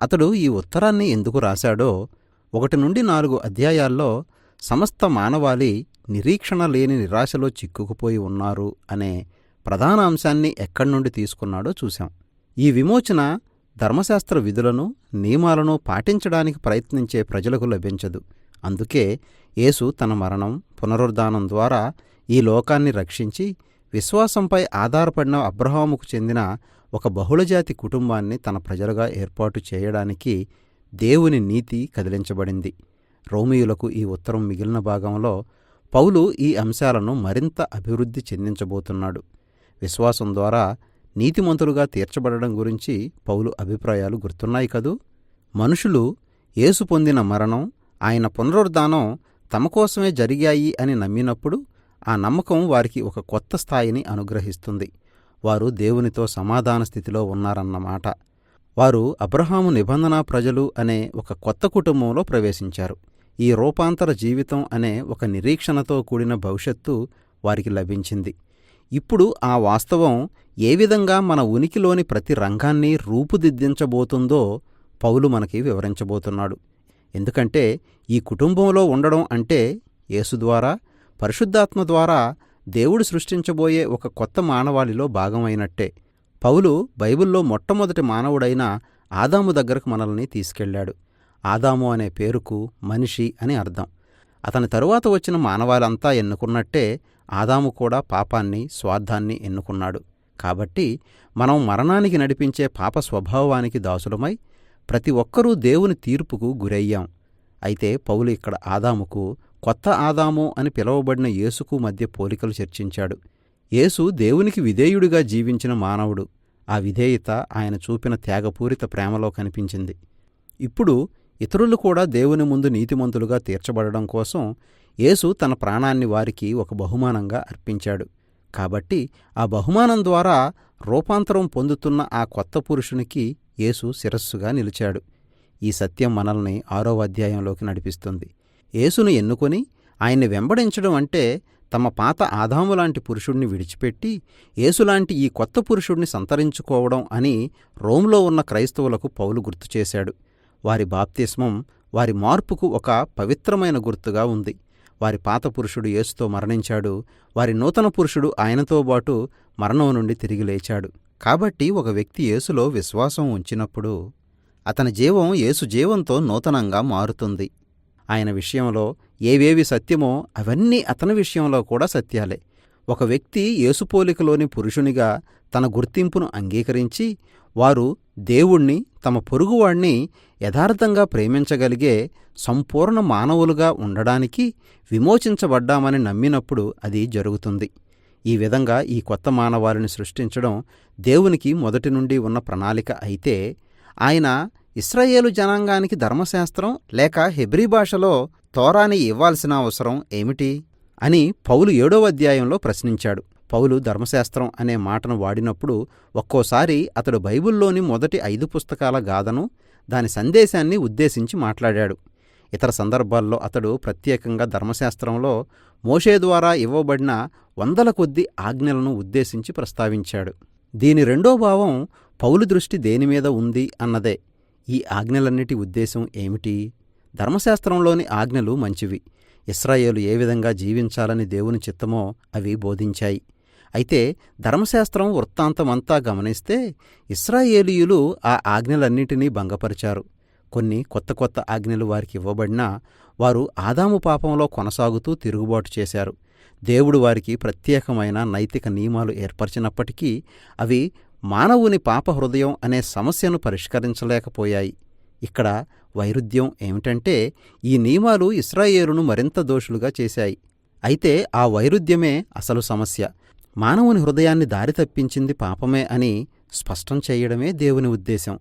అతడు ఈ ఉత్తరాన్ని ఎందుకు రాశాడో 1-4 అధ్యాయాల్లో సమస్త మానవాళి నిరీక్షణ లేని నిరాశలో చిక్కుకుపోయి ఉన్నారు అనే ప్రధాన అంశాన్ని ఎక్కడ్నుండి తీసుకున్నాడో చూశాం. ఈ విమోచన ధర్మశాస్త్ర విధులను, నియమాలను పాటించడానికి ప్రయత్నించే ప్రజలకు లభించదు. అందుకే యేసు తన మరణం, పునరుద్ధానం ద్వారా ఈ లోకాన్ని రక్షించి విశ్వాసంపై ఆధారపడిన అబ్రహాముకు చెందిన ఒక బహుళజాతి కుటుంబాన్ని తన ప్రజలుగా ఏర్పాటు చేయడానికి దేవుని నీతి కదిలించబడింది. రోమీయులకు ఈ ఉత్తరం మిగిలిన భాగంలో పౌలు ఈ అంశాలను మరింత అభివృద్ధి చెందించబోతున్నాడు. విశ్వాసం ద్వారా నీతిమంతులుగా తీర్చబడడం గురించి పౌలు అభిప్రాయాలు గుర్తున్నాయి కదూ. మనుషులు యేసు పొందిన మరణం, ఆయన పునరుద్ధానం తమ కోసమే జరిగాయి అని నమ్మినప్పుడు ఆ నమ్మకం వారికి ఒక కొత్త స్థాయిని అనుగ్రహిస్తుంది. వారు దేవునితో సమాధాన స్థితిలో ఉన్నారన్నమాట. వారు అబ్రహాము నిబంధనా ప్రజలు అనే ఒక కొత్త కుటుంబంలో ప్రవేశించారు. ఈ రూపాంతర జీవితం అనే ఒక నిరీక్షణతో కూడిన భవిష్యత్తు వారికి లభించింది. ఇప్పుడు ఆ వాస్తవం ఏ విధంగా మన ఉనికిలోని ప్రతి రంగాన్ని రూపుదిద్దించబోతుందో పౌలు మనకి వివరించబోతున్నాడు. ఎందుకంటే ఈ కుటుంబంలో ఉండడం అంటే యేసు ద్వారా, పరిశుద్ధాత్మ ద్వారా దేవుడు సృష్టించబోయే ఒక కొత్త మానవాళిలో భాగమైనట్టే. పౌలు బైబిల్లో మొట్టమొదటి మానవుడైన ఆదాము దగ్గరకు మనల్ని తీసుకెళ్లాడు. ఆదాము అనే పేరుకు మనిషి అని అర్థం. అతని తరువాత వచ్చిన మానవాళంతా ఎన్నుకున్నట్టే ఆదాము కూడా పాపాన్ని, స్వార్థాన్ని ఎన్నుకున్నాడు. కాబట్టి మనం మరణానికి నడిపించే పాప స్వభావానికి దాసులమై ప్రతి ఒక్కరూ దేవుని తీర్పుకు గురయ్యాం. అయితే పౌలు ఇక్కడ ఆదాముకు, కొత్త ఆదాము అని పిలువబడిన యేసుకు మధ్య పోలికలు చర్చించాడు. యేసు దేవునికి విధేయుడిగా జీవించిన మానవుడు. ఆ విధేయత ఆయన చూపిన త్యాగపూరిత ప్రేమలో కనిపించింది. ఇప్పుడు ఇతరులు కూడా దేవుని ముందు నీతిమంతులుగా తీర్చబడడం కోసం యేసు తన ప్రాణాన్ని వారికి ఒక బహుమానంగా అర్పించాడు. కాబట్టి ఆ బహుమానం ద్వారా రూపాంతరం పొందుతున్న ఆ కొత్త పురుషునికి యేసు శిరస్సుగా నిలిచాడు. ఈ సత్యం మనల్ని 6వ అధ్యాయంలోకి నడిపిస్తుంది. యేసును ఎన్నుకొని ఆయన్ని వెంబడించడం అంటే తమ పాత ఆదాములాంటి పురుషుణ్ణి విడిచిపెట్టి యేసులాంటి ఈ కొత్త పురుషుణ్ణి సంతరించుకోవడం అని రోమ్లో ఉన్న క్రైస్తవులకు పౌలు గుర్తుచేశాడు. వారి బాప్తిస్మం వారి మార్పుకు ఒక పవిత్రమైన గుర్తుగా ఉంది. వారి పాత పురుషుడు యేసుతో మరణించాడు. వారి నూతన పురుషుడు ఆయనతోబాటు మరణం నుండి తిరిగి లేచాడు. కాబట్టి ఒక వ్యక్తి యేసులో విశ్వాసం ఉంచినప్పుడు అతని జీవం యేసు జీవంతో నూతనంగా మారుతుంది. ఆయన విషయంలో ఏవేవి సత్యమో అవన్నీ అతని విషయంలో కూడా సత్యాలే. ఒక వ్యక్తి యేసుపోలికలోని పురుషునిగా తన గుర్తింపును అంగీకరించి వారు దేవుణ్ణి, తమ పొరుగువాణ్ణి యథార్థంగా ప్రేమించగలిగే సంపూర్ణ మానవులుగా ఉండడానికి విమోచించబడ్డామని నమ్మినప్పుడు అది జరుగుతుంది. ఈ విధంగా ఈ కొత్త మానవాళిని సృష్టించడం దేవునికి మొదటి నుండి ఉన్న ప్రణాళిక అయితే, ఆయన ఇశ్రాయేలు జనాంగానికి ధర్మశాస్త్రం లేక హెబ్రీ భాషలో తోరాని ఇవ్వాల్సిన అవసరం ఏమిటి అని పౌలు 7వ అధ్యాయంలో ప్రశ్నించాడు. పౌలు ధర్మశాస్త్రం అనే మాటను వాడినప్పుడు ఒక్కోసారి అతడు బైబిల్లోని మొదటి 5 పుస్తకాల గాథను, దాని సందేశాన్ని ఉద్దేశించి మాట్లాడాడు. ఇతర సందర్భాల్లో అతడు ప్రత్యేకంగా ధర్మశాస్త్రంలో మోషే ద్వారా ఇవ్వబడిన వందల కొద్ది ఆజ్ఞలను ఉద్దేశించి ప్రస్తావించాడు. దీని రెండో భావం పౌలు దృష్టి దేనిమీద ఉంది అన్నదే. ఈ ఆజ్ఞలన్నిటి ఉద్దేశం ఏమిటి? ధర్మశాస్త్రంలోని ఆజ్ఞలు మంచివి. ఇశ్రాయేలు ఏ విధంగా జీవించాలని దేవుని చిత్తమో అవి బోధించాయి. అయితే ధర్మశాస్త్రం వృత్తాంతమంతా గమనిస్తే ఇశ్రాయేలీయులు ఆ ఆజ్ఞలన్నిటినీ భంగపరిచారు. కొన్ని కొత్త ఆజ్ఞలు వారికి ఇవ్వబడినా వారు ఆదాము పాపంలో కొనసాగుతూ తిరుగుబాటు చేశారు. దేవుడు వారికి ప్రత్యేకమైన నైతిక నియమాలు ఏర్పరిచినప్పటికీ అవి మానవుని పాప హృదయం అనే సమస్యను పరిష్కరించలేకపోయాయి. ఇక్కడ వైరుధ్యం ఏమిటంటే ఈ నియమాలు ఇశ్రాయేలును మరింత దోషులుగా చేశాయి. అయితే ఆ వైరుధ్యమే అసలు సమస్య. మానవుని హృదయాన్ని దారి తప్పించింది పాపమే అని స్పష్టం చేయడమే దేవుని ఉద్దేశం.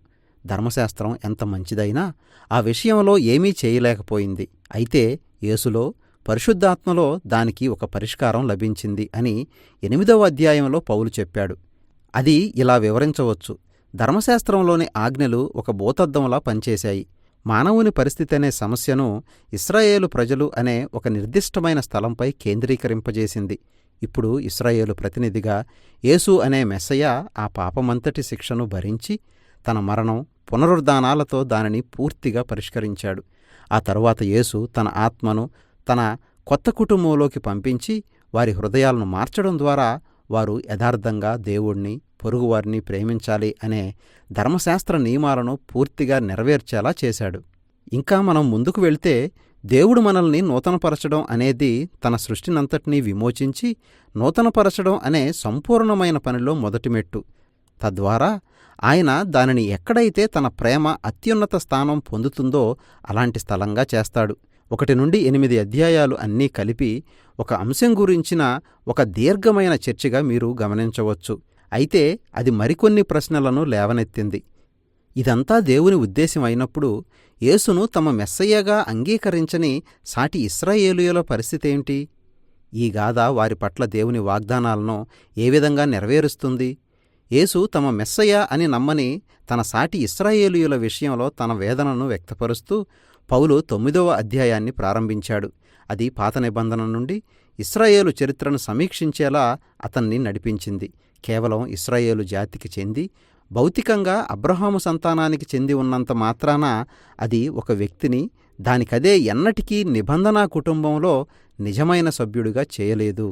ధర్మశాస్త్రం ఎంత మంచిదైనా ఆ విషయంలో ఏమీ చేయలేకపోయింది. అయితే యేసులో, పరిశుద్ధాత్మలో దానికి ఒక పరిష్కారం లభించింది అని 8వ అధ్యాయంలో పౌలు చెప్పాడు. అది ఇలా వివరించవచ్చు. ధర్మశాస్త్రంలోని ఆజ్ఞలు ఒక భూతద్దంలా పనిచేశాయి. మానవుని పరిస్థితి అనే సమస్యను ఇశ్రాయేలు ప్రజలు అనే ఒక నిర్దిష్టమైన స్థలంపై కేంద్రీకరింపజేసింది. ఇప్పుడు ఇశ్రాయేలు ప్రతినిధిగా యేసు అనే మెస్సయ ఆ పాపమంతటి శిక్షను భరించి తన మరణం, పునరుద్ధానాలతో దానిని పూర్తిగా పరిష్కరించాడు. ఆ తరువాత యేసు తన ఆత్మను తన కొత్త కుటుంబంలోకి పంపించి వారి హృదయాలను మార్చడం ద్వారా వారు యథార్థంగా దేవుణ్ణి, పొరుగువారిని ప్రేమించాలి అనే ధర్మశాస్త్ర నియమాలను పూర్తిగా నెరవేర్చేలా చేశాడు. ఇంకా మనం ముందుకు వెళ్తే దేవుడు మనల్ని నూతనపరచడం అనేది తన సృష్టినంతటినీ విమోచించి నూతనపరచడం అనే సంపూర్ణమైన పనిలో మొదటి మెట్టు. తద్వారా ఆయన దానిని ఎక్కడైతే తన ప్రేమ అత్యున్నత స్థానం పొందుతుందో అలాంటి స్థలంగా చేస్తాడు. 1 నుండి 8 అధ్యాయాలు అన్నీ కలిపి ఒక అంశం గురించిన ఒక దీర్ఘమైన చర్చగా మీరు గమనించవచ్చు. అయితే అది మరికొన్ని ప్రశ్నలను లేవనెత్తింది. ఇదంతా దేవుని ఉద్దేశం అయినప్పుడు యేసును తమ మెస్సయ్యగా అంగీకరించని సాటి ఇశ్రాయేలీయుల పరిస్థితేంటి? ఈ గాథ వారి పట్ల దేవుని వాగ్దానాలను ఏ విధంగా నెరవేరుస్తుంది? యేసు తమ మెస్సయ్య అని నమ్మని తన సాటి ఇశ్రాయేలీయుల విషయంలో తన వేదనను వ్యక్తపరుస్తూ పౌలు 9వ అధ్యాయాన్ని ప్రారంభించాడు. అది పాత నిబంధన నుండి ఇశ్రాయేలు చరిత్రను సమీక్షించేలా అతన్ని నడిపించింది. కేవలం ఇశ్రాయేలు జాతికి చెంది భౌతికంగా అబ్రహాము సంతానానికి చెంది ఉన్నంత మాత్రాన అది ఒక వ్యక్తిని దానికదే ఎన్నటికీ నిబంధనా కుటుంబంలో నిజమైన సభ్యుడిగా చేయలేదు.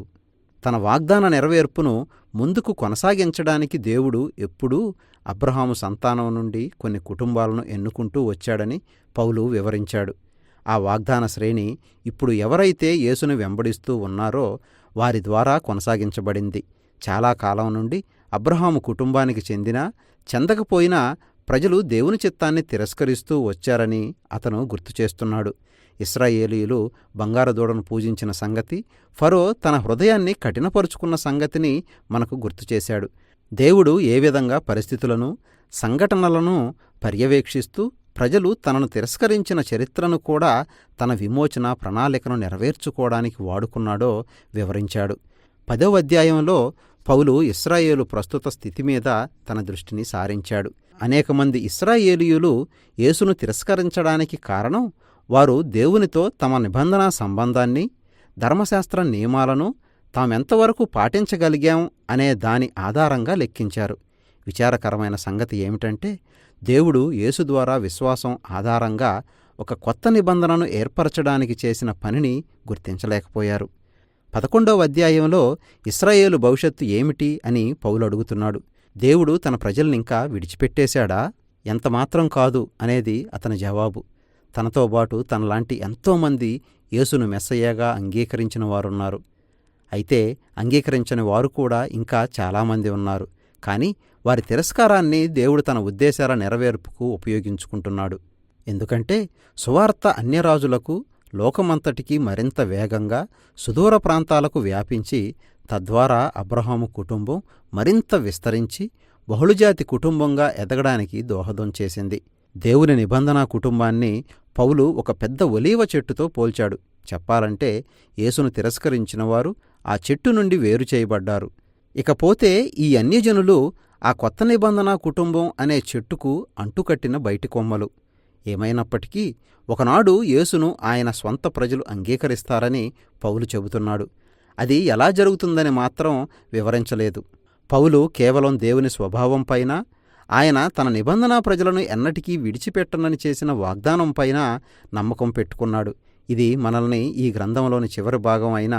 తన వాగ్దాన నెరవేర్పును ముందుకు కొనసాగించడానికి దేవుడు ఎప్పుడూ అబ్రహాము సంతానం నుండి కొన్ని కుటుంబాలను ఎన్నుకుంటూ వచ్చాడని పౌలు వివరించాడు. ఆ వాగ్దాన శ్రేణి ఇప్పుడు ఎవరైతే యేసును వెంబడిస్తూ ఉన్నారో వారి ద్వారా కొనసాగించబడింది. చాలా కాలం నుండి అబ్రహాము కుటుంబానికి చెందినా చెందకపోయినా ప్రజలు దేవుని చిత్తాన్ని తిరస్కరిస్తూ వచ్చారని అతను గుర్తుచేస్తున్నాడు. ఇశ్రాయేలీయులు బంగారు దూడను పూజించిన సంగతి, ఫరో తన హృదయాన్ని కఠినపరుచుకున్న సంగతిని మనకు గుర్తుచేశాడు. దేవుడు ఏ విధంగా పరిస్థితులను, సంఘటనలను పర్యవేక్షిస్తూ ప్రజలు తనను తిరస్కరించిన చరిత్రను కూడా తన విమోచన ప్రణాళికను నెరవేర్చుకోవడానికి వాడుకున్నాడో వివరించాడు. 10వ అధ్యాయంలో పౌలు ఇశ్రాయేలు ప్రస్తుత స్థితి మీద తన దృష్టిని సారించాడు. అనేక మంది ఇశ్రాయేలీయులు యేసును తిరస్కరించడానికి కారణం వారు దేవునితో తమ నిబంధనా సంబంధాన్ని, ధర్మశాస్త్ర నియమాలను తామెంతవరకు పాటించగలిగాం అనే దాని ఆధారంగా లెక్కించారు. విచారకరమైన సంగతి ఏమిటంటే దేవుడు యేసు ద్వారా విశ్వాసం ఆధారంగా ఒక కొత్త నిబంధనను ఏర్పరచడానికి చేసిన పనిని గుర్తించలేకపోయారు. 11వ అధ్యాయంలో ఇశ్రాయేలు భవిష్యత్తు ఏమిటి అని పౌలు అడుగుతున్నాడు. దేవుడు తన ప్రజల్నింకా విడిచిపెట్టేశాడా? ఎంతమాత్రం కాదు అనేది అతని జవాబు. తనతోబాటు తనలాంటి ఎంతోమంది యేసును మెస్సయ్యగా అంగీకరించిన వారున్నారు. అయితే అంగీకరించని వారు కూడా ఇంకా చాలామంది ఉన్నారు. కానీ వారి తిరస్కారాన్ని దేవుడు తన ఉద్దేశాల నెరవేర్పుకు ఉపయోగించుకుంటున్నాడు. ఎందుకంటే సువార్త అన్యరాజులకు, లోకమంతటికీ మరింత వేగంగా సుదూర ప్రాంతాలకు వ్యాపించి తద్వారా అబ్రహాము కుటుంబం మరింత విస్తరించి బహుళజాతి కుటుంబంగా ఎదగడానికి దోహదం చేసింది. దేవుని నిబంధనా కుటుంబాన్ని పౌలు ఒక పెద్ద ఒలీవ చెట్టుతో పోల్చాడు. చెప్పాలంటే యేసును తిరస్కరించినవారు ఆ చెట్టు నుండి వేరు చేయబడ్డారు. ఇకపోతే ఈ అన్యజనులు ఆ కొత్త నిబంధనా కుటుంబం అనే చెట్టుకు అంటుకట్టిన బయటి కొమ్మలు. ఏమైనప్పటికీ ఒకనాడు యేసును ఆయన స్వంత ప్రజలు అంగీకరిస్తారని పౌలు చెబుతున్నాడు. అది ఎలా జరుగుతుందని మాత్రం వివరించలేదు. పౌలు కేవలం దేవుని స్వభావంపైన, ఆయన తన నిబంధనా ప్రజలను ఎన్నటికీ విడిచిపెట్టనని చేసిన వాగ్దానంపైన నమ్మకం పెట్టుకున్నాడు. ఇది మనల్ని ఈ గ్రంథంలోని చివరి భాగం అయిన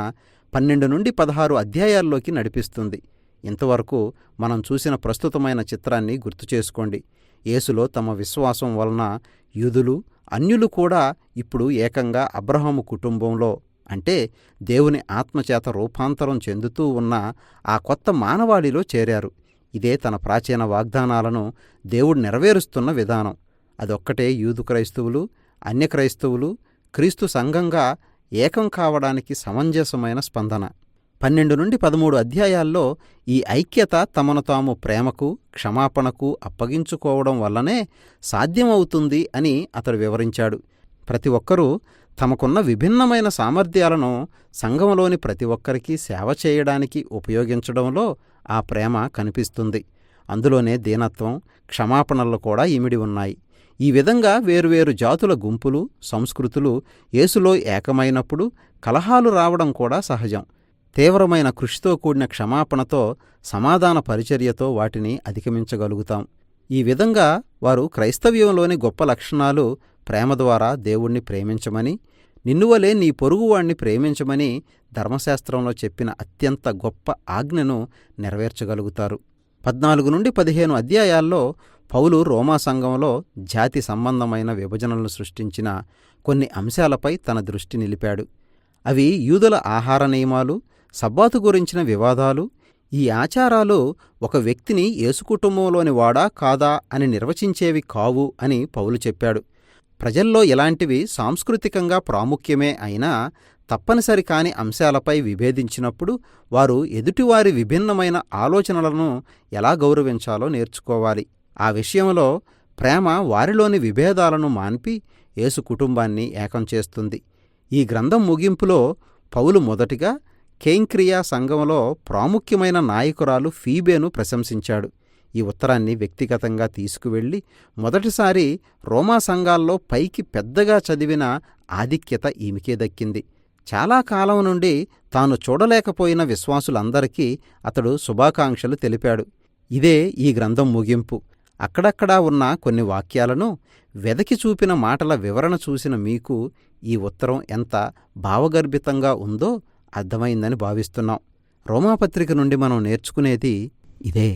12 నుండి 16 అధ్యాయాల్లోకి నడిపిస్తుంది. ఇంతవరకు మనం చూసిన ప్రస్తుతమైన చిత్రాన్ని గుర్తుచేసుకోండి. యేసులో తమ విశ్వాసం వలన యూదులు, అన్యులు కూడా ఇప్పుడు ఏకంగా అబ్రహాము కుటుంబంలో, అంటే దేవుని ఆత్మచేత రూపాంతరం చెందుతూ ఉన్న ఆ కొత్త మానవాళిలో చేరారు. ఇదే తన ప్రాచీన వాగ్దానాలను దేవుడు నెరవేరుస్తున్న విధానం. అదొక్కటే యూదు క్రైస్తవులు, అన్య క్రైస్తవులు క్రీస్తు సంఘంగా ఏకం కావడానికి సమంజసమైన స్పందన. 12 నుండి 13 అధ్యాయాల్లో ఈ ఐక్యత తమను తాము ప్రేమకు, క్షమాపణకు అప్పగించుకోవడం వల్లనే సాధ్యమవుతుంది అని అతడు వివరించాడు. ప్రతి ఒక్కరూ తమకున్న విభిన్నమైన సామర్థ్యాలను సంఘంలోని ప్రతి ఒక్కరికి సేవ చేయడానికి ఉపయోగించడంలో ఆ ప్రేమ కనిపిస్తుంది. అందులోనే దీనత్వం, క్షమాపణలు కూడా ఇమిడి ఉన్నాయి. ఈ విధంగా వేరువేరు జాతుల గుంపులు, సంస్కృతులు యేసులో ఏకమైనప్పుడు కలహాలు రావడం కూడా సహజం. తీవ్రమైన కృషితో కూడిన క్షమాపణతో, సమాధాన పరిచర్యతో వాటిని అధిగమించగలుగుతాం. ఈ విధంగా వారు క్రైస్తవ్యంలోని గొప్ప లక్షణాలు ప్రేమ ద్వారా దేవుణ్ణి ప్రేమించమని, నిన్నువలే నీ పొరుగువాణ్ణి ప్రేమించమని ధర్మశాస్త్రంలో చెప్పిన అత్యంత గొప్ప ఆజ్ఞను నెరవేర్చగలుగుతారు. 14 నుండి 15 అధ్యాయాల్లో పౌలు రోమా సంఘంలో జాతి సంబంధమైన విభజనలను సృష్టించిన కొన్ని అంశాలపై తన దృష్టి నిలిపాడు. అవి యూదుల ఆహార నియమాలు, సబ్బాతు గురించిన వివాదాలు. ఈ ఆచారాలు ఒక వ్యక్తిని యేసు కుటుంబంలోని వాడా కాదా అని నిర్వచించేవి కావు అని పౌలు చెప్పాడు. ప్రజల్లో ఇలాంటివి సాంస్కృతికంగా ప్రాముఖ్యమే అయినా తప్పనిసరి కాని అంశాలపై విభేదించినప్పుడు వారు ఎదుటివారి విభిన్నమైన ఆలోచనలను ఎలా గౌరవించాలో నేర్చుకోవాలి. ఆ విషయంలో ప్రేమ వారిలోని విభేదాలను మాన్పి యేసు కుటుంబాన్ని ఏకం చేస్తుంది. ఈ గ్రంథం ముగింపులో పౌలు మొదటిగా కేంక్రియా సంఘంలో ప్రాముఖ్యమైన నాయకురాలు ఫీబేను ప్రశంసించాడు. ఈ ఉత్తరాన్ని వ్యక్తిగతంగా తీసుకువెళ్లి మొదటిసారి రోమా సంఘాల్లో పైకి పెద్దగా చదివిన ఆధిక్యత ఈమెకే దక్కింది. చాలా కాలం నుండి తాను చూడలేకపోయిన విశ్వాసులందరికీ అతడు శుభాకాంక్షలు తెలిపాడు. ఇదే ఈ గ్రంథం ముగింపు. అక్కడక్కడా ఉన్న కొన్ని వాక్యాలను వెదకి చూపిన మాటల వివరణ చూసిన మీకు ఈ ఉత్తరం ఎంత భావగర్భితంగా ఉందో అర్థమైందని భావిస్తున్నాం. రోమాపత్రిక నుండి మనం నేర్చుకునేది ఇదే.